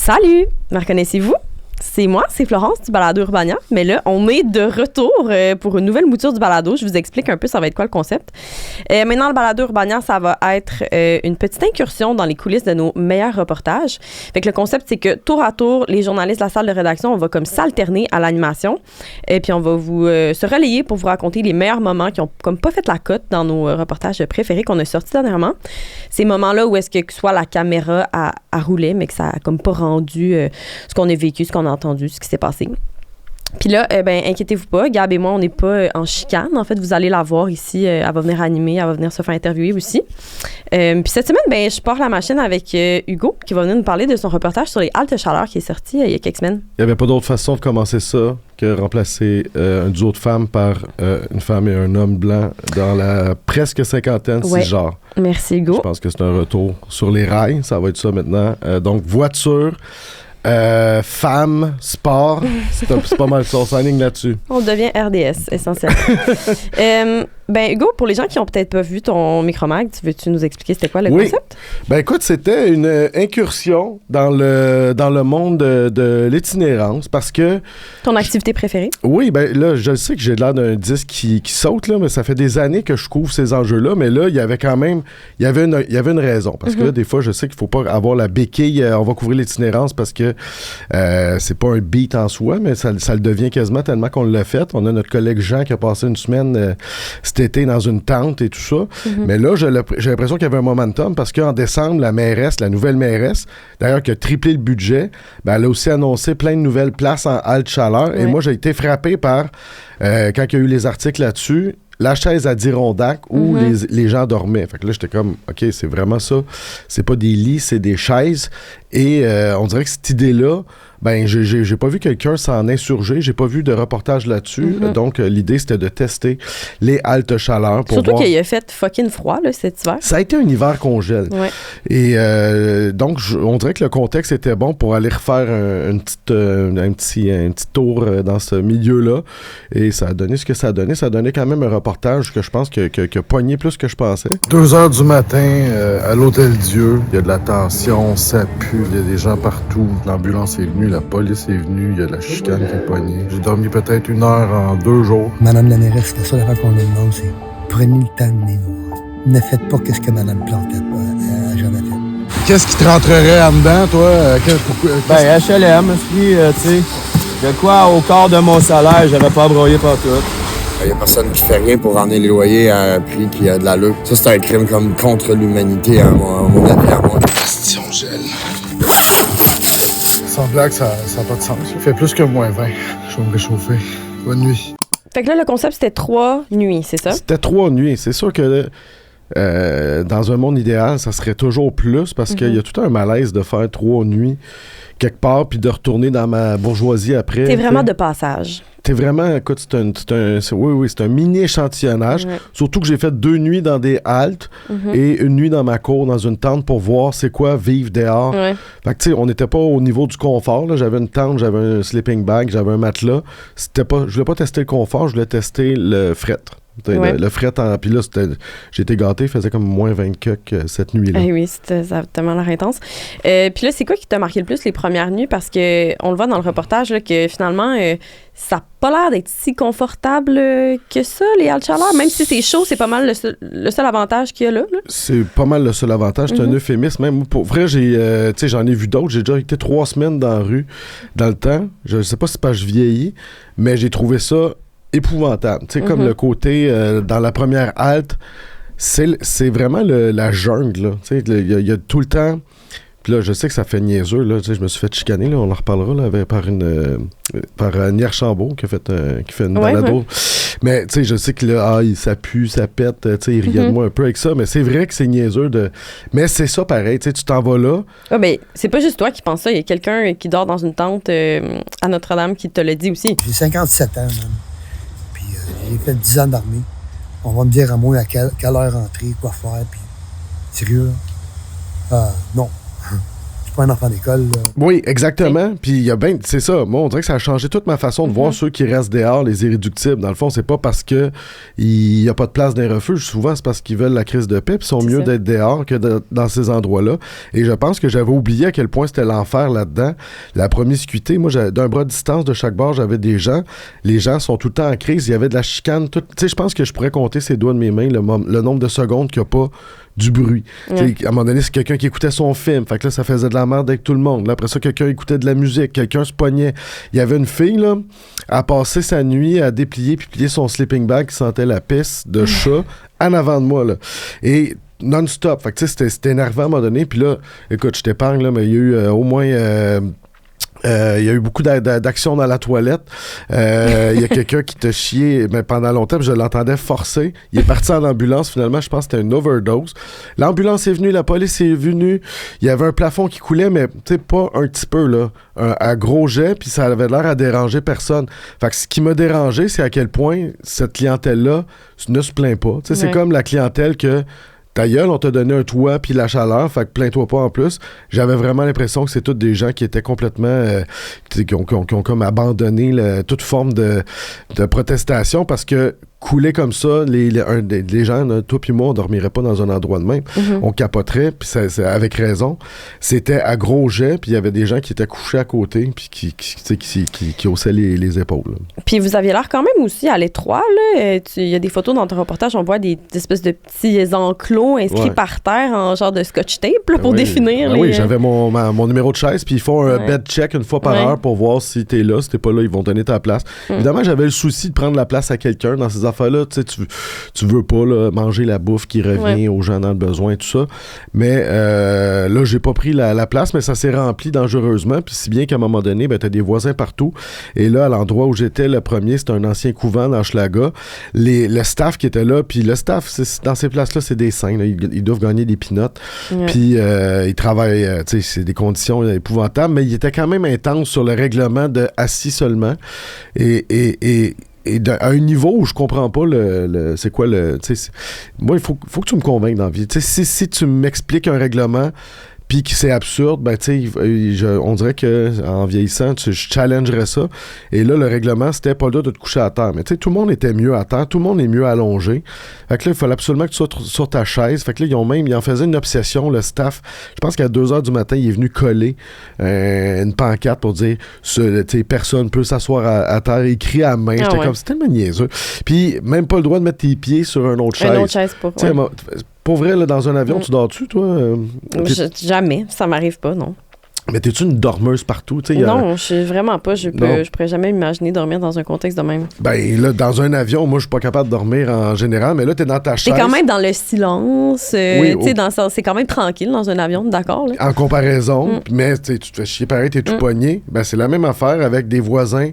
Salut! Me reconnaissez-vous? C'est moi, c'est Florence du Balado Urbania. Mais là, on est de retour pour une nouvelle mouture du balado. Je vous explique un peu ça va être quoi le concept. Maintenant, le Balado Urbania, ça va être une petite incursion dans les coulisses de nos meilleurs reportages. Fait que le concept, c'est que tour à tour, les journalistes de la salle de rédaction, on va comme s'alterner à l'animation. Et puis, on va vous se relayer pour vous raconter les meilleurs moments qui ont comme pas fait la cote dans nos reportages préférés qu'on a sortis dernièrement. Ces moments-là où est-ce que soit la caméra a roulé, mais que ça a comme pas rendu ce qu'on a vécu, ce qu'on a entendu, ce qui s'est passé. Puis là, inquiétez-vous pas, Gab et moi, on n'est pas en chicane. En fait, vous allez la voir ici. Elle va venir animer, elle va venir se faire interviewer aussi. Puis cette semaine, je pars la machine avec Hugo, qui va venir nous parler de son reportage sur les haltes chaleur qui est sorti il y a quelques semaines. Il n'y avait pas d'autre façon de commencer ça que remplacer un duo de femmes par une femme et un homme blanc dans la presque cinquantaine, ouais. cisgenre. Merci, Hugo. Je pense que c'est un retour sur les rails. Ça va être ça maintenant. Donc, voiture... femmes, sport, c'est pas mal ça, on s'enligne là-dessus. On devient RDS, essentiellement. Hugo, pour les gens qui n'ont peut-être pas vu ton Micromag, veux-tu nous expliquer c'était quoi le concept? Écoute, c'était une incursion dans le monde de l'itinérance parce que... Ton activité préférée? Oui, là, je sais que j'ai l'air d'un disque qui saute, là, mais ça fait des années que je couvre ces enjeux-là, mais là, il y avait quand même... Il y avait une raison, parce que là, des fois, je sais qu'il faut pas avoir la béquille, on va couvrir l'itinérance parce que c'est pas un beat en soi, mais ça le devient quasiment tellement qu'on l'a fait. On a notre collègue Jean qui a passé une semaine cet été dans une tente et tout ça. Mm-hmm. Mais là, j'ai l'impression qu'il y avait un momentum parce qu'en décembre, la nouvelle mairesse, d'ailleurs qui a triplé le budget, elle a aussi annoncé plein de nouvelles places en halte chaleur. Ouais. Et moi, j'ai été frappé par, quand il y a eu les articles là-dessus, la chaise à Dirondac où les gens dormaient. Fait que là, j'étais comme, OK, c'est vraiment ça. C'est pas des lits, c'est des chaises. Et on dirait que cette idée-là, j'ai pas vu quelqu'un s'en insurger. J'ai pas vu de reportage là-dessus. Mm-hmm. Donc, l'idée, c'était de tester les haltes chaleur. Pour surtout voir... qu'il a fait fucking froid là, cet hiver. Ça a été un hiver congèle. Ouais. Et donc, on dirait que le contexte était bon pour aller refaire un petit tour dans ce milieu-là. Et ça a donné ce que ça a donné. Ça a donné quand même un reportage que je pense que a pogné plus que je pensais. 2h du matin, à l'Hôtel-Dieu, il y a de la tension, ça pue, il y a des gens partout. L'ambulance est venue, la police est venue, il y a de la chicane qui est pognée. J'ai dormi peut-être 1 heure en 2 jours. Madame la mairesse, la seule affaire qu'on lui demande, c'est prenez le temps de venir nous voir. Ne faites pas ce que Madame Plante a jamais fait. Qu'est-ce qui te rentrerait en dedans, toi? HLM, tu sais. De quoi, au quart de mon salaire, j'avais pas broyé partout. Il y a personne qui fait rien pour ramener les loyers à un prix qui a de l'allure. Ça, c'est un crime comme contre l'humanité, à mon avis, à moi. Question gel. Sans blague, ça n'a pas de sens. Il fait plus que -20. Je vais me réchauffer. Bonne nuit. Fait que là, le concept, c'était 3 nuits, c'est ça? C'était 3 nuits. C'est sûr que dans un monde idéal, ça serait toujours plus parce qu'il y a tout un malaise de faire 3 nuits quelque part puis de retourner dans ma bourgeoisie après. T'es vraiment de passage. T'es vraiment, écoute, c'est un mini-échantillonnage. Ouais. Surtout que j'ai fait 2 nuits dans des haltes et 1 nuit dans ma cour, dans une tente pour voir c'est quoi vivre dehors. Ouais. Fait que, tu sais, on n'était pas au niveau du confort. Là. J'avais une tente, j'avais un sleeping bag, j'avais un matelas. Je voulais pas tester le confort, je voulais tester le fret. Ouais. Le fret, puis là, j'ai été gâté, il faisait comme -20 cette nuit-là. Oui, ça a tellement l'air intense. Puis là, c'est quoi qui t'a marqué le plus les premières nuits? Parce qu'on le voit dans le reportage là, que finalement, ça n'a pas l'air d'être si confortable que ça, les haltes chaleur. Même si c'est chaud, c'est pas mal le seul avantage qu'il y a là. C'est pas mal le seul avantage. C'est un euphémisme. Même pour vrai, j'en ai vu d'autres. J'ai déjà été 3 semaines dans la rue dans le temps. Je sais pas si c'est parce que je vieillis, mais j'ai trouvé ça épouvantable. Tu sais, comme le côté, dans la première halte, c'est vraiment la jungle, là. Tu sais, il y a tout le temps... Puis là, je sais que ça fait niaiseux, là. Tu sais, je me suis fait chicaner, là. On en reparlera, là, par Annie Archambault, qui fait une balado. Ouais. Mais, tu sais, je sais que là, ça pue, ça pète, tu sais, il riait de moi un peu avec ça. Mais c'est vrai que c'est niaiseux Mais c'est ça, pareil. Tu sais, tu t'en vas là. Ah, ben, c'est pas juste toi qui penses ça. Il y a quelqu'un qui dort dans une tente à Notre-Dame qui te l'a dit aussi. J'ai 57 ans, man. J'ai fait 10 ans d'armée. On va me dire à moi à quelle heure rentrer, quoi faire, puis sérieux, là? Non. Je suis pas un enfant d'école. Là. Oui, exactement. Puis il y a bien, c'est ça. Moi, on dirait que ça a changé toute ma façon de voir ceux qui restent dehors, les irréductibles. Dans le fond, c'est pas parce que il y a pas de place dans les refuges. Souvent, c'est parce qu'ils veulent la crise de paix. Puis ils sont mieux d'être dehors que dans ces endroits-là. Et je pense que j'avais oublié à quel point c'était l'enfer là-dedans. La promiscuité. Moi, d'un bras de distance de chaque bord, j'avais des gens. Les gens sont tout le temps en crise. Il y avait de la chicane. Tu sais, je pense que je pourrais compter ses doigts de mes mains le nombre de secondes qu'il n'y a pas du bruit. À un moment donné, c'est quelqu'un qui écoutait son film. Fait que là, ça faisait de la merde avec tout le monde. Là, après ça, quelqu'un écoutait de la musique. Quelqu'un se pognait. Il y avait une fille, là, à passer sa nuit à déplier puis plier son sleeping bag qui sentait la pisse de chat en avant de moi, là. Et non-stop. Fait que tu sais, c'était énervant à un moment donné. Puis là, écoute, je t'épargne, là, mais il y a eu au moins... il y a eu beaucoup d'actions dans la toilette. Il y a quelqu'un qui t'a chié pendant longtemps, puis je l'entendais forcer. Il est parti en ambulance, finalement, je pense que c'était une overdose. L'ambulance est venue, la police est venue. Il y avait un plafond qui coulait, mais tu sais, pas un petit peu, là. À gros jet, puis ça avait l'air à déranger personne. Fait que ce qui m'a dérangé, c'est à quel point cette clientèle-là ne se plaint pas. Tu sais, c'est comme la clientèle que... Ta gueule, on t'a donné un toit puis la chaleur, fait que plains-toi pas en plus. J'avais vraiment l'impression que c'est tous des gens qui étaient complètement... qui ont comme abandonné toute forme de protestation parce que couler comme ça, les gens, là, toi puis moi, on dormirait pas dans un endroit de même. On capoterait, puis c'est avec raison. C'était à gros jet, puis il y avait des gens qui étaient couchés à côté, puis qui haussaient les épaules. Là. Puis vous aviez l'air quand même aussi à l'étroit, là. Il y a des photos dans ton reportage, on voit des espèces de petits enclos inscrits par terre en genre de scotch tape là, pour définir. Oui, j'avais mon numéro de chaise, puis ils font un bed check une fois par heure pour voir si t'es là. Si t'es pas là, ils vont donner ta place. Évidemment, j'avais le souci de prendre la place à quelqu'un dans ces affaires-là. Tu veux pas là, manger la bouffe qui revient aux gens dans le besoin et tout ça. Mais là, j'ai pas pris la place, mais ça s'est rempli dangereusement. Puis si bien qu'à un moment donné, t'as des voisins partout. Et là, à l'endroit où j'étais le premier, c'était un ancien couvent dans Hochelaga. Le staff qui était là, puis le staff, dans ces places-là, c'est des saints. Là, ils doivent gagner des pinottes. Puis ils travaillent, c'est des conditions épouvantables, mais ils étaient quand même intenses sur le règlement de assis seulement. Et à un niveau où je comprends pas c'est quoi le... Moi, il faut que tu me convainques dans la vie. Si tu m'expliques un règlement puis que c'est absurde, ben tu sais, on dirait que en vieillissant, je challengerais ça. Et là, le règlement, c'était pas là de te coucher à terre. Mais tu sais, tout le monde était mieux à terre, tout le monde est mieux allongé. Fait que là, il fallait absolument que tu sois sur ta chaise. Fait que là, ils en faisaient une obsession, le staff. Je pense qu'à 2h du matin, il est venu coller une pancarte pour dire, tu sais, personne peut s'asseoir à terre, écrit à la main. J'étais comme, c'est tellement niaiseux. Puis même pas le droit de mettre tes pieds sur une autre chaise. Une autre chaise pour... Pour vrai, là, dans un avion, tu dors-tu, toi? Jamais. Ça m'arrive pas, non. Mais t'es-tu une dormeuse partout? Non, je suis vraiment pas. Je pourrais jamais m'imaginer dormir dans un contexte de même. Ben là, dans un avion, moi, je suis pas capable de dormir en général, mais là, t'es dans ta chaise. T'es quand même dans le silence. C'est quand même tranquille dans un avion, d'accord? Là. En comparaison, mais tu te fais chier pareil, t'es tout pogné. Ben, c'est la même affaire avec des voisins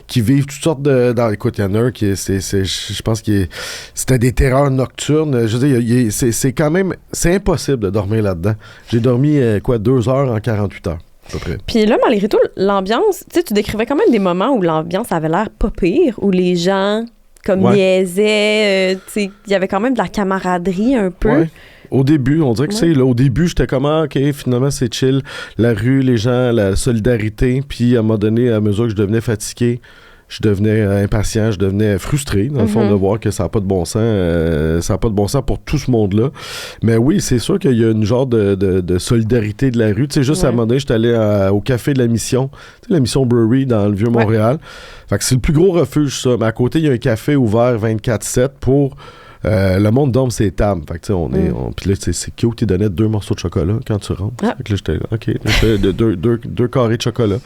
qui vivent toutes sortes de... écoute, il y en a un qui je pense que c'était des terreurs nocturnes. Je veux dire, c'est quand même... C'est impossible de dormir là-dedans. J'ai dormi, 2 heures en 48 heures. Puis là, malgré tout, l'ambiance, tu décrivais quand même des moments où l'ambiance avait l'air pas pire, où les gens niaisaient, il y avait quand même de la camaraderie un peu. Ouais. Au début, on dirait que au début, j'étais comme, OK, finalement, c'est chill. La rue, les gens, la solidarité. Puis à un moment donné, à mesure que je devenais fatigué, je devenais impatient, je devenais frustré, dans le fond, de voir que ça n'a pas de bon sens. Ça n'a pas de bon sens pour tout ce monde-là. Mais oui, c'est sûr qu'il y a une genre de solidarité de la rue. Tu sais, juste à un moment donné, j'étais allé au café de la Mission, tu sais, la Mission Brewery dans le Vieux-Montréal. Fait que c'est le plus gros refuge, ça. Mais à côté, il y a un café ouvert 24/7 pour... le monde dorme ses tables. Fait que tu sais, puis là, c'est cute, ils donnaient 2 morceaux de chocolat quand tu rentres. Fait que là, j'étais OK, deux carrés de chocolat.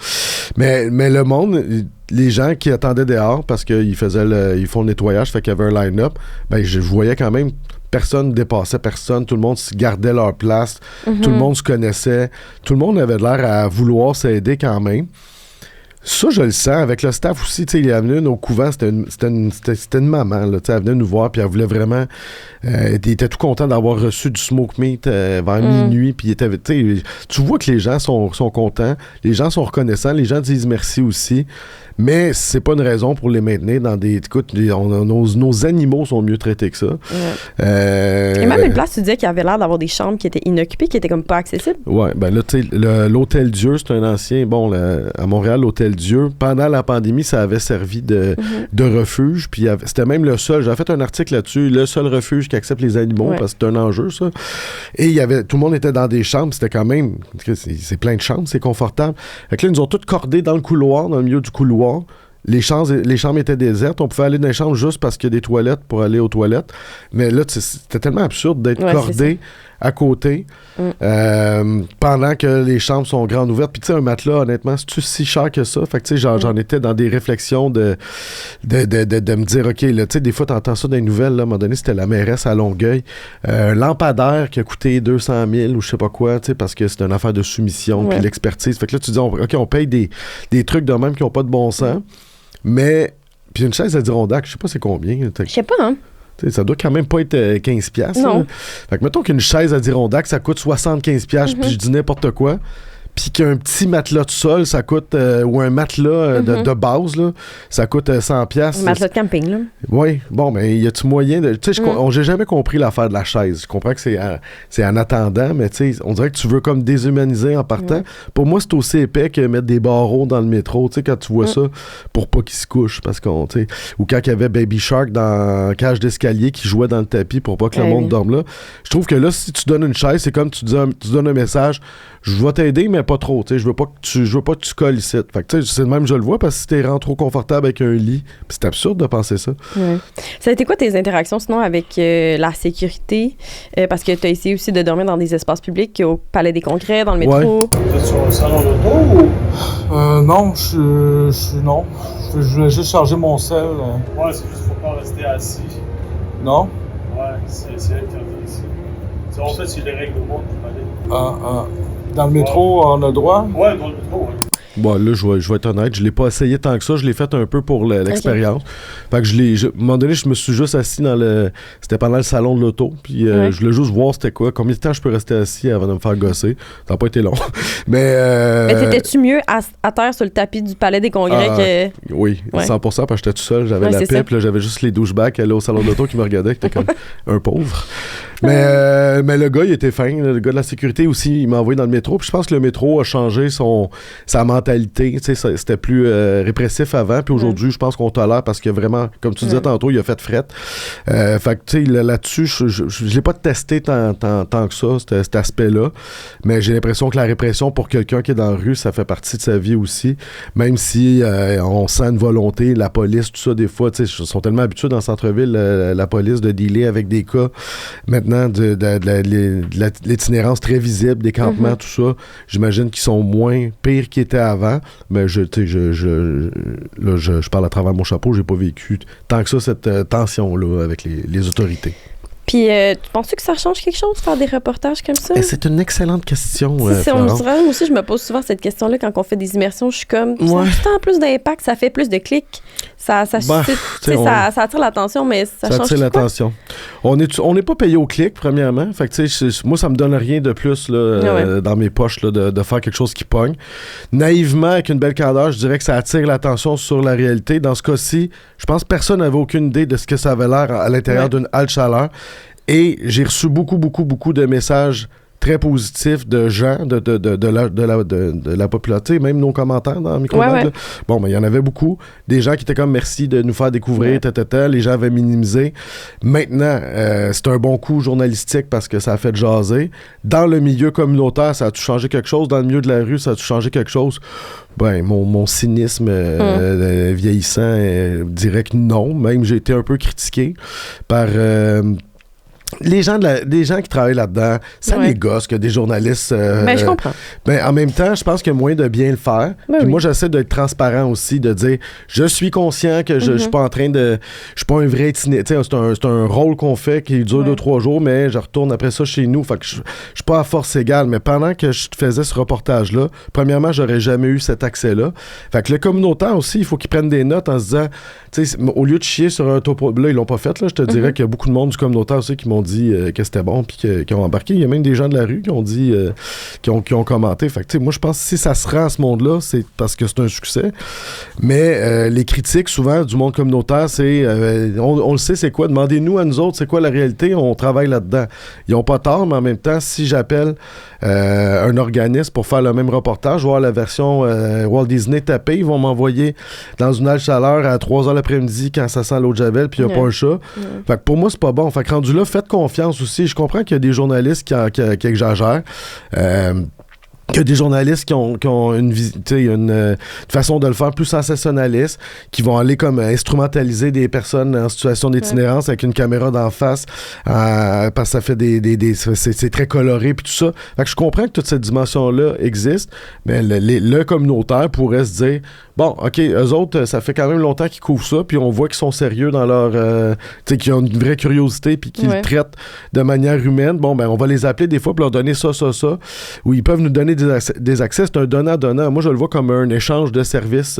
Mais le monde, les gens qui attendaient dehors parce qu'ils font le nettoyage, fait qu'il y avait un line-up, ben je voyais quand même personne ne dépassait personne, tout le monde gardait leur place, tout le monde se connaissait, tout le monde avait l'air à vouloir s'aider quand même. Ça, je le sens. Avec le staff aussi, tu sais, il est venu au couvent, c'était une maman, là, tu sais, elle venait nous voir, puis elle voulait vraiment... elle était tout content d'avoir reçu du smoke meat vers minuit, puis tu vois que les gens sont contents, les gens sont reconnaissants, les gens disent merci aussi, mais c'est pas une raison pour les maintenir dans des... Écoute, nos animaux sont mieux traités que ça. Ouais. Et même une place, tu disais qu'il y avait l'air d'avoir des chambres qui étaient inoccupées, qui étaient comme pas accessibles. Ouais, ben là, tu sais, l'Hôtel Dieu, c'est un ancien... Bon, à Montréal, l'Hôtel Dieu, pendant la pandémie, ça avait servi de refuge, puis c'était même le seul... J'avais fait un article là-dessus, le seul refuge qui accepte les animaux, parce que c'est un enjeu, ça. Et tout le monde était dans des chambres, c'était quand même... C'est plein de chambres, c'est confortable. Fait que là, ils nous ont tous cordés dans le couloir, dans le milieu du couloir. Les chambres étaient désertes. On pouvait aller dans les chambres juste parce qu'il y a des toilettes pour aller aux toilettes. Mais là, c'était tellement absurde d'être cordé à côté pendant que les chambres sont grandes ouvertes. Puis tu sais, un matelas, honnêtement, c'est-tu si cher que ça? Fait que tu sais, j'en étais dans des réflexions de me dire, OK, là, tu sais, des fois, t'entends ça dans les nouvelles, là, à un moment donné, c'était la mairesse à Longueuil. Un lampadaire qui a coûté 200 000 ou je sais pas quoi, tu sais, parce que c'est une affaire de soumission puis l'expertise. Fait que là, tu dis, OK, on paye des trucs de même qui n'ont pas de bon sens, mais... Puis une chaise Adirondack, je sais pas c'est combien. Je sais pas, hein? T'sais, ça doit quand même pas être $15. Non. Là. Fait que mettons qu'une chaise Adirondack, ça coûte 75$, puis je dis n'importe quoi. Puis qu'un petit matelas de sol, ça coûte... ou un matelas de base, là, ça coûte 100$. Un matelas de camping, là. Oui. Bon, mais y a-tu moyen de... Tu sais, j'ai jamais compris l'affaire de la chaise. Je comprends que c'est en attendant, mais tu sais, on dirait que tu veux comme déshumaniser en partant. Pour moi, c'est aussi épais que mettre des barreaux dans le métro, tu sais, quand tu vois ça, pour pas qu'ils se couchent, parce qu'on, tu sais... Ou quand il y avait Baby Shark dans Cage d'escalier qui jouait dans le tapis pour pas que le monde dorme là. Je trouve que là, si tu donnes une chaise, c'est comme tu donnes un message... Je vais t'aider, mais pas trop. Je veux pas que tu colles ici. Fait que, c'est le même, je le vois, parce que si t'es rendu trop confortable avec un lit, c'est absurde de penser ça. Ouais. Ça a été quoi tes interactions, sinon, avec la sécurité? Parce que tu as essayé aussi de dormir dans des espaces publics, au Palais des Congrès, dans le métro. Vous êtes sur le salon d'auto ou? Non, non. Je voulais juste charger mon sel. Ouais, c'est juste faut pas rester assis. Non? Ouais, c'est interdit ici. En fait, c'est les règlements du palais. Dans le métro, on a droit? Ouais, dans le métro, ouais. Bon, là, je vais être honnête, je l'ai pas essayé tant que ça, je l'ai fait un peu pour l'expérience. Fait que à un moment donné, je me suis juste assis c'était pendant le salon de l'auto, puis je voulais juste voir c'était quoi, combien de temps je peux rester assis avant de me faire gosser. Ça n'a pas été long. Mais t'étais-tu mieux à terre sur le tapis du Palais des Congrès que... Oui, 100%, parce que j'étais tout seul, j'avais la paix, puis là, j'avais juste les douchebags qui allaient au salon de l'auto qui me regardaient, qui étaient comme un pauvre. Mais le gars, il était fin, le gars de la sécurité aussi, il m'a envoyé dans le métro, puis je pense que le métro a changé sa mentalité. C'était plus répressif avant, puis aujourd'hui, je pense qu'on tolère parce que vraiment, comme tu disais tantôt, il a fait fret. Fait que, tu sais, là-dessus, je l'ai pas testé tant que ça, cet aspect-là, mais j'ai l'impression que la répression pour quelqu'un qui est dans la rue, ça fait partie de sa vie aussi, même si on sent une volonté, la police, tout ça, des fois, tu sais, ils sont tellement habitués dans le centre-ville, la police, de dealer avec des cas, maintenant, de l'itinérance très visible, des campements, tout ça, j'imagine qu'ils sont moins pires qu'ils étaient avant, mais je parle à travers mon chapeau, j'ai pas vécu tant que ça cette tension-là avec les autorités. Puis, tu penses-tu que ça change quelque chose, faire des reportages comme ça? C'est une excellente question, moi aussi, je me pose souvent cette question-là quand on fait des immersions. Je suis comme, ça a plus d'impact, ça fait plus de clics. Ça attire l'attention, mais ça change attire l'attention. On n'est pas payé au clic, premièrement. Fait que, moi, ça me donne rien de plus là, dans mes poches là, de faire quelque chose qui pogne. Naïvement, avec une belle candeur, je dirais que ça attire l'attention sur la réalité. Dans ce cas-ci, je pense que personne n'avait aucune idée de ce que ça avait l'air à l'intérieur d'une halte chaleur. Et j'ai reçu beaucoup de messages très positifs de gens, de la popularité, même nos commentaires dans Microblog. Bon, ben, il y en avait beaucoup. Des gens qui étaient comme merci de nous faire découvrir, les gens avaient minimisé. Maintenant, c'est un bon coup journalistique parce que ça a fait jaser. Dans le milieu communautaire, ça a-tu changé quelque chose? Dans le milieu de la rue, ça a-tu changé quelque chose? Ben, mon cynisme vieillissant dirait que non. Même j'ai été un peu critiqué par les gens qui travaillent là-dedans, ça les gosse que des journalistes... je comprends. En même temps, je pense qu'il y a moyen de bien le faire. Puis moi, j'essaie d'être transparent aussi, de dire, je suis conscient que je suis pas en train de... Je suis pas un vrai itinéraire. C'est un rôle qu'on fait qui dure 2-3 jours, mais je retourne après ça chez nous. Fait que je suis pas à force égale. Mais pendant que je faisais ce reportage-là, premièrement, j'aurais jamais eu cet accès-là. Fait que le communautaire aussi, il faut qu'ils prennent des notes en se disant, tu sais, au lieu de chier sur un topo... Là, ils l'ont pas fait, là. Je te dirais qu'il y a beaucoup de monde du communautaire aussi qui m'ont dit que c'était bon puis qui ont embarqué. Il y a même des gens de la rue qui ont dit qui ont commenté. Fait que tu sais, moi je pense que si ça se rend à ce monde-là, c'est parce que c'est un succès. Mais les critiques souvent du monde communautaire, c'est on le sait c'est quoi, demandez-nous à nous autres c'est quoi la réalité, on travaille là-dedans. Ils ont pas tort, mais en même temps, si j'appelle un organisme pour faire le même reportage, voir la version Walt Disney tapée, ils vont m'envoyer dans une halle chaleur à 3h l'après-midi quand ça sent l'eau de Javel puis il n'y a pas un chat. Fait que pour moi, c'est pas bon. Fait que rendu là, faites confiance aussi. Je comprends qu'il y a des journalistes qui exagèrent. qu'il y a des journalistes qui ont une façon de le faire plus sensationnaliste, qui vont aller comme instrumentaliser des personnes en situation d'itinérance avec une caméra d'en face, parce que ça fait c'est très coloré puis tout ça. Fait que je comprends que toute cette dimension-là existe, mais le communautaire pourrait se dire bon, OK, eux autres, ça fait quand même longtemps qu'ils couvrent ça, puis on voit qu'ils sont sérieux dans leur... tu sais, qu'ils ont une vraie curiosité, puis qu'ils le traitent de manière humaine. Bon, ben on va les appeler des fois pour leur donner ça, ou ils peuvent nous donner des accès. C'est un donnant-donnant. Moi, je le vois comme un échange de services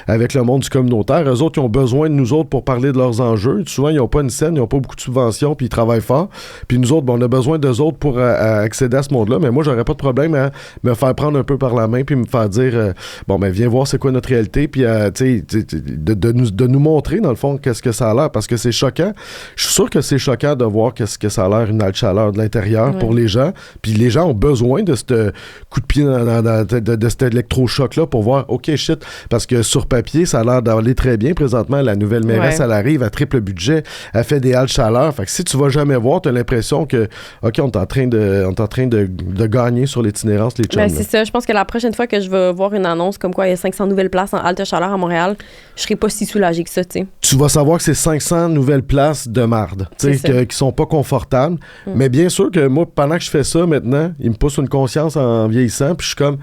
avec le monde du communautaire. Eux autres, ils ont besoin de nous autres pour parler de leurs enjeux. Souvent, ils n'ont pas une scène, ils n'ont pas beaucoup de subventions, puis ils travaillent fort. Puis nous autres, on a besoin d'eux autres pour accéder à ce monde-là. Mais moi, j'aurais pas de problème à me faire prendre un peu par la main, puis me faire dire, bon, ben viens voir c'est quoi notre réalité, puis de nous montrer, dans le fond, qu'est-ce que ça a l'air, parce que c'est choquant. Je suis sûr que c'est choquant de voir qu'est-ce que ça a l'air, une halte chaleur de l'intérieur pour les gens, puis les gens ont besoin de ce coup de pied de cet électrochoc-là pour voir, OK, shit, parce que sur papier, ça a l'air d'aller très bien présentement. La nouvelle mairesse, elle arrive à triple budget, elle fait des haltes chaleur, fait que si tu vas jamais voir, t'as l'impression que, OK, on est en train de gagner sur l'itinérance, les chums. Ben, c'est ça, je pense que la prochaine fois que je vais voir une annonce comme quoi il y a 500 nouvelles places en halte chaleur à Montréal, je serai pas si soulagée que ça, tu sais. Tu vas savoir que c'est 500 nouvelles places de marde, tu sais, qui sont pas confortables. Mais bien sûr que moi, pendant que je fais ça maintenant, il me pousse une conscience en vieillissant, puis je suis comme...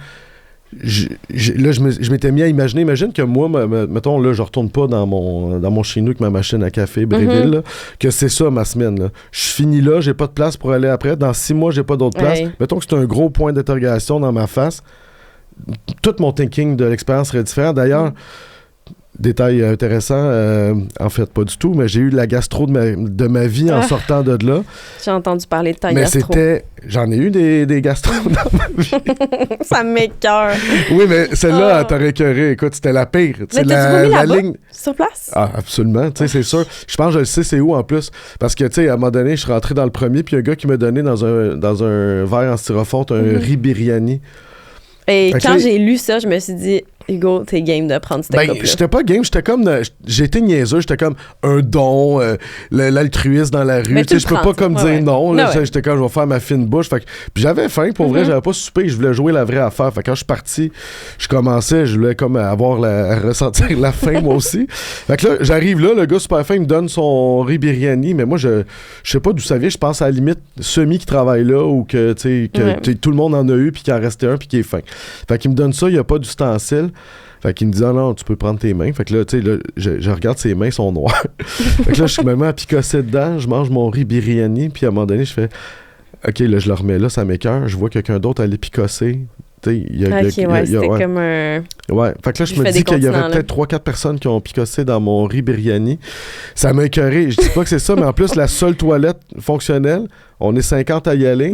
là, je m'étais mis à imaginer. Imagine que moi, mettons, là, je retourne pas dans mon chez nous avec ma machine à café, Bréville, là, que c'est ça ma semaine. Là. Je finis là, j'ai pas de place pour aller après. Dans 6 mois, j'ai pas d'autre place. Mettons que c'est un gros point d'interrogation dans ma face. Tout mon thinking de l'expérience serait différent. D'ailleurs, détail intéressant, en fait, pas du tout, mais j'ai eu la gastro de ma vie en sortant de là. J'ai entendu parler de ta gastro. J'en ai eu des gastro dans ma vie. Ça m'écoeure. Oui, mais celle-là, elle t'aurait écoeuré. Écoute, c'était la pire. Mais t'as-tu vomi là-bas, ligne... sur place? Ah, absolument. Tu sais, c'est sûr. Je pense que je le sais c'est où, en plus. Parce que, tu sais, à un moment donné, je suis rentré dans le premier, puis un gars qui m'a donné dans un verre en styrofoam un riz biryani. Et quand j'ai lu ça, je me suis dit, Hugo, t'es game de prendre cette coupe-là. J'étais pas game, j'étais comme... J'étais niaiseux, j'étais comme un don, l'altruisme dans la rue. Je peux pas comme dire non. J'étais comme, je vais faire ma fine bouche. Puis j'avais faim, pour vrai, j'avais pas soupé, je voulais jouer la vraie affaire. Fait que quand je suis parti, je voulais comme à ressentir la faim, moi aussi. Fait que là, j'arrive là, le gars super fin, il me donne son riz biryani, mais moi, je sais pas d'où ça vient. Je pense à la limite semi qui travaille là, ou que tout le monde en a eu, puis qu'il en restait un, puis qu'il est faim. Fait qu'il me donne ça, il y a pas d'ustensile. Fait qu'il me dit, non, tu peux prendre tes mains. Fait que là, tu sais, je regarde, ses mains sont noires. Fait que là, je me mets à picosser dedans, je mange mon riz biryani, puis à un moment donné, je fais, OK, là, je le remets là, ça m'écoeure. Je vois quelqu'un d'autre aller picosser. C'était comme un... Ouais, fait que là, je me dis qu'il y avait peut-être 3-4 personnes qui ont picossé dans mon riz biryani. Ça m'a écœuré. Je dis pas que c'est ça, mais en plus, la seule toilette fonctionnelle, on est 50 à y aller.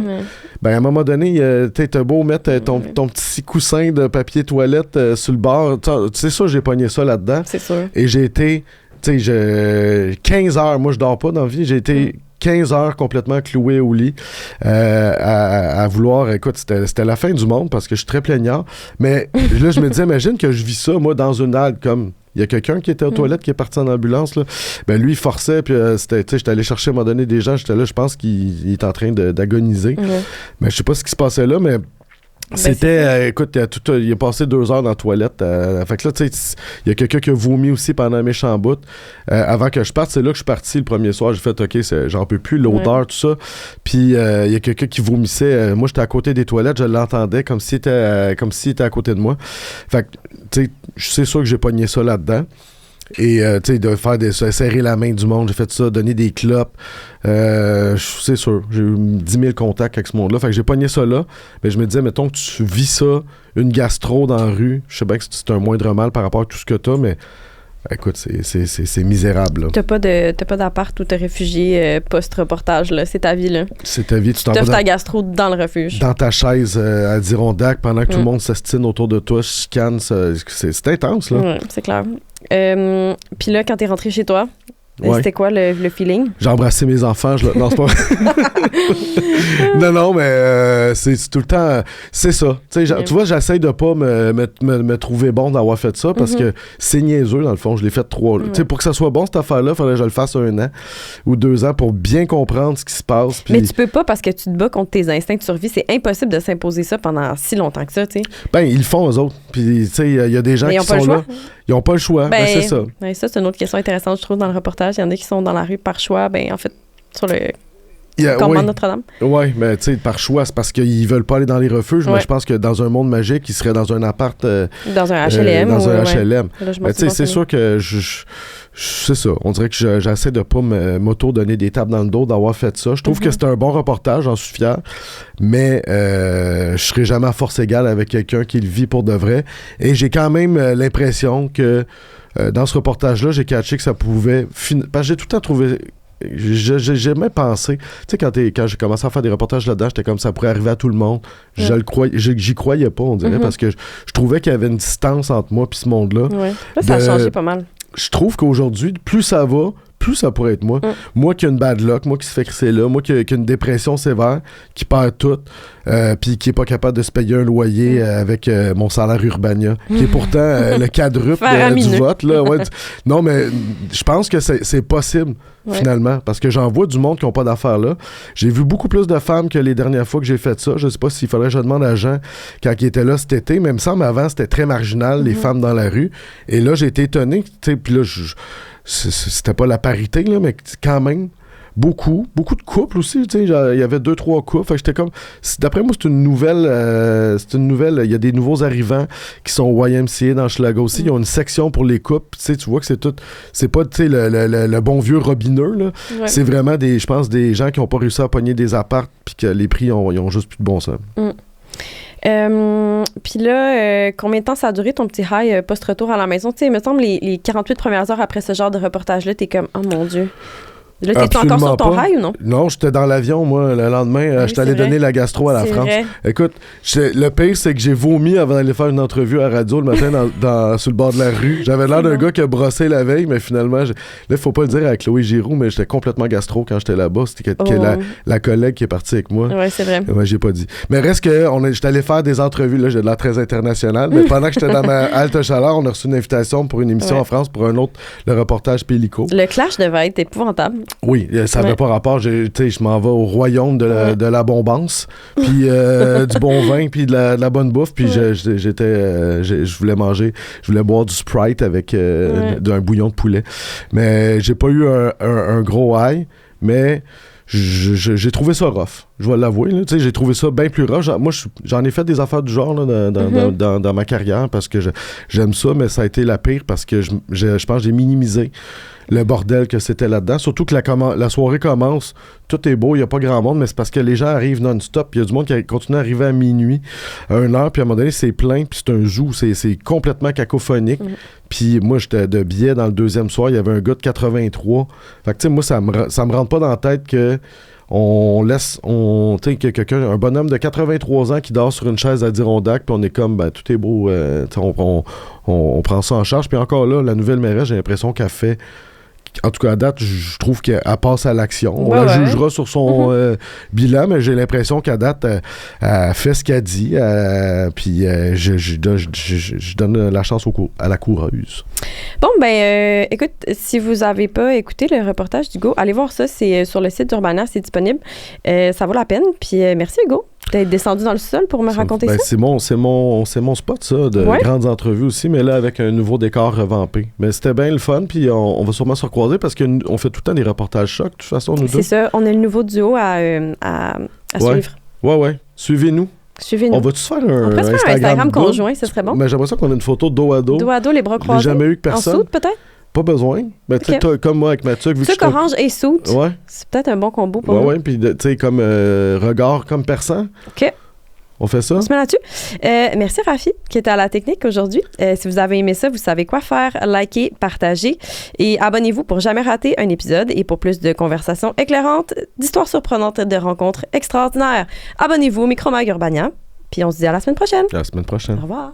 Ben, à un moment donné, t'as beau mettre ton petit coussin de papier toilette sur le bord. Tu sais ça, j'ai pogné ça là-dedans. C'est sûr. Et j'ai été, 15 heures, moi, je dors pas dans la vie, j'ai été... 15 heures complètement cloué au lit à vouloir... Écoute, c'était la fin du monde parce que je suis très plaignard. Mais là, je me disais, imagine que je vis ça, moi, dans une halle comme... Il y a quelqu'un qui était aux toilettes qui est parti en ambulance. Là. Ben lui, il forçait. Puis j'étais allé chercher à un moment donné des gens. J'étais là, je pense qu'il est en train d'agoniser. Mais je sais pas ce qui se passait là, mais... C'était, écoute, il a passé 2 heures dans la toilette. Fait que là, tu sais, il y a quelqu'un qui a vomi aussi pendant un méchant bout. Avant que je parte, c'est là que je suis parti le premier soir. J'ai fait, OK, j'en peux plus, l'odeur, tout ça. Puis il y a quelqu'un qui vomissait. Moi, j'étais à côté des toilettes, je l'entendais comme s'il était à côté de moi. Fait que, tu sais, c'est sûr que j'ai pogné ça là-dedans. Et, tu sais, de faire serrer la main du monde, j'ai fait ça, donner des clopes. C'est sûr, j'ai eu 10 000 contacts avec ce monde-là. Fait que j'ai pogné ça là. Mais je me disais, mettons que tu vis ça, une gastro dans la rue. Je sais bien que c'est un moindre mal par rapport à tout ce que t'as, mais écoute, c'est misérable. Là. T'as pas d'appart où te réfugier post-reportage, là. C'est ta vie, là. C'est ta vie. Tu t'offres ta gastro dans le refuge. Dans ta chaise à Adirondack, pendant que tout le monde s'astine autour de toi, chicane, c'est intense, là. Ouais, c'est clair. Puis là, quand t'es rentré chez toi, c'était quoi le feeling? J'ai embrassé mes enfants. Non, c'est pas non, mais c'est tout le temps... C'est ça. Tu vois, j'essaie de pas me trouver bon d'avoir fait ça parce que c'est niaiseux, dans le fond. Je l'ai fait 3... Tu sais, pour que ça soit bon, cette affaire-là, il fallait que je le fasse 1 an ou 2 ans pour bien comprendre ce qui se passe. Mais tu peux pas parce que tu te bats contre tes instincts de survie. C'est impossible de s'imposer ça pendant si longtemps que ça, tu sais. Ben, ils le font, eux autres. Puis, tu sais, il y a des gens qui sont là. Ils n'ont pas le choix. Ben, c'est ça. Ben, ça, c'est une autre question intéressante, je trouve, dans le reportage. Il y en a qui sont dans la rue par choix. Ben, en fait, sur le campement de Notre-Dame. Oui, mais tu sais, par choix, c'est parce qu'ils veulent pas aller dans les refuges. Ouais. Mais je pense que dans un monde magique, ils seraient dans un appart. Dans un HLM. Dans un HLM. Mais tu sais, c'est sûr que c'est ça. On dirait que j'essaie de pas m'auto-donner des tapes dans le dos d'avoir fait ça. Je trouve que c'est un bon reportage, j'en suis fier. Mais je serai jamais à force égale avec quelqu'un qui le vit pour de vrai. Et j'ai quand même l'impression que dans ce reportage-là, j'ai catché que ça pouvait... Parce que j'ai tout le temps trouvé... J'ai jamais pensé... Tu sais, quand j'ai commencé à faire des reportages là-dedans, j'étais comme ça pourrait arriver à tout le monde. J'y croyais pas, on dirait, parce que je trouvais qu'il y avait une distance entre moi et ce monde-là. Ouais. Là, ça a changé pas mal. Je trouve qu'aujourd'hui, plus ça va, plus ça pourrait être moi. Moi qui ai une bad luck, moi qui se fait crisser là, moi qui ai une dépression sévère, qui perd tout, puis qui est pas capable de se payer un loyer avec mon salaire Urbania, qui est pourtant le quadruple du vote. Là, ouais, non, mais je pense que c'est possible, finalement, parce que j'en vois du monde qui n'ont pas d'affaires là. J'ai vu beaucoup plus de femmes que les dernières fois que j'ai fait ça. Je sais pas s'il faudrait que je demande à Jean quand il était là cet été, mais il me semble avant, c'était très marginal, les femmes dans la rue. Et là, j'ai été étonné, tu sais, puis là, c'était pas la parité, là, mais quand même, beaucoup de couples aussi, tu sais, il y avait 2-3 couples, fait que j'étais comme, d'après moi, c'est une nouvelle, il y a des nouveaux arrivants qui sont au YMCA dans Schlager aussi, ils ont une section pour les couples, tu sais, tu vois que c'est pas, tu sais, le bon vieux robineux, là, c'est vraiment je pense, des gens qui ont pas réussi à pogner des apparts, puis que les prix, ils ont juste plus de bon sens. Puis là, combien de temps ça a duré ton petit high post-retour à la maison? Tu sais, il me semble les 48 premières heures après ce genre de reportage-là, t'es comme, oh mon Dieu. Là, t'es encore sur ton high ou non? Non, j'étais dans l'avion, moi, le lendemain. J'étais allé donner la gastro à la France. Vrai. Écoute, le pire, c'est que j'ai vomi avant d'aller faire une entrevue à radio le matin sur le bord de la rue. J'avais l'air d'un gars qui a brossé la veille, mais finalement, là, il faut pas le dire à Chloé Giroux, mais j'étais complètement gastro quand j'étais là-bas. C'était la collègue qui est partie avec moi. Oui, c'est vrai. Ouais, j'ai pas dit. Mais reste que j'étais allé faire des entrevues, là, j'ai de l'air très international, mais pendant que j'étais dans ma halte chaleur, on a reçu une invitation pour une émission en France pour le reportage Pélico. Le clash devait être épouvantable. Oui, ça n'avait pas rapport. Je m'en vais au royaume de la bombance, puis du bon vin, puis de la bonne bouffe, puis je voulais manger, je voulais boire du Sprite avec d'un bouillon de poulet. Mais j'ai pas eu un gros high, mais j'ai trouvé ça rough. Je vais l'avouer. J'ai trouvé ça bien plus rough. Moi, j'en ai fait des affaires du genre là, dans ma carrière parce que j'aime ça, mais ça a été la pire parce que je pense que j'ai minimisé le bordel que c'était là-dedans. Surtout que la soirée commence, tout est beau, il n'y a pas grand monde, mais c'est parce que les gens arrivent non-stop. Il y a du monde qui continue à arriver à minuit, à 1h, puis à un moment donné, c'est plein, puis c'est un zoo, c'est complètement cacophonique. Puis moi, j'étais de biais dans le deuxième soir, il y avait un gars de 83. Fait que tu sais, moi, ça me rentre pas dans la tête que un bonhomme de 83 ans qui dort sur une chaise à Adirondack, puis on est comme, ben, tout est beau, on prend ça en charge. Puis encore là, la nouvelle mairesse, j'ai l'impression qu'elle fait... En tout cas, à date, je trouve qu'elle passe à l'action. On la jugera sur son bilan, mais j'ai l'impression qu'à date, elle fait ce qu'elle dit. Puis je donne la chance à la coureuse. Bon, ben, écoute, si vous n'avez pas écouté le reportage d'Hugo, allez voir ça. C'est sur le site d'Urbania, c'est disponible. Ça vaut la peine. Puis merci, Hugo. T'es descendu dans le sol pour me raconter ça? C'est mon spot, ça, de grandes entrevues aussi, mais là, avec un nouveau décor revampé. Mais c'était bien le fun, puis on va sûrement se recroiser parce qu'on fait tout le temps des reportages chocs, de toute façon, nous deux. C'est ça, on est le nouveau duo à suivre. Ouais. Suivez-nous. On va-tu se faire un Instagram conjoint, ce serait bon? Mais j'aimerais ça qu'on ait une photo dos à dos. Dos à dos, les bras croisés. J'ai jamais eu que personne. En soude, peut-être? Pas besoin. Ben, tu sais, comme moi avec ma tuque. Tuque orange et soude. Ouais. C'est peut-être un bon combo pour nous. Ouais, puis tu sais, comme regard comme perçant. OK. On fait ça? On se met là-dessus. Merci Rafi qui était à la technique aujourd'hui. Si vous avez aimé ça, vous savez quoi faire. Likez, partagez et abonnez-vous pour jamais rater un épisode et pour plus de conversations éclairantes, d'histoires surprenantes et de rencontres extraordinaires. Abonnez-vous au Micro-Mag Urbania. Puis on se dit à la semaine prochaine. À la semaine prochaine. Au revoir.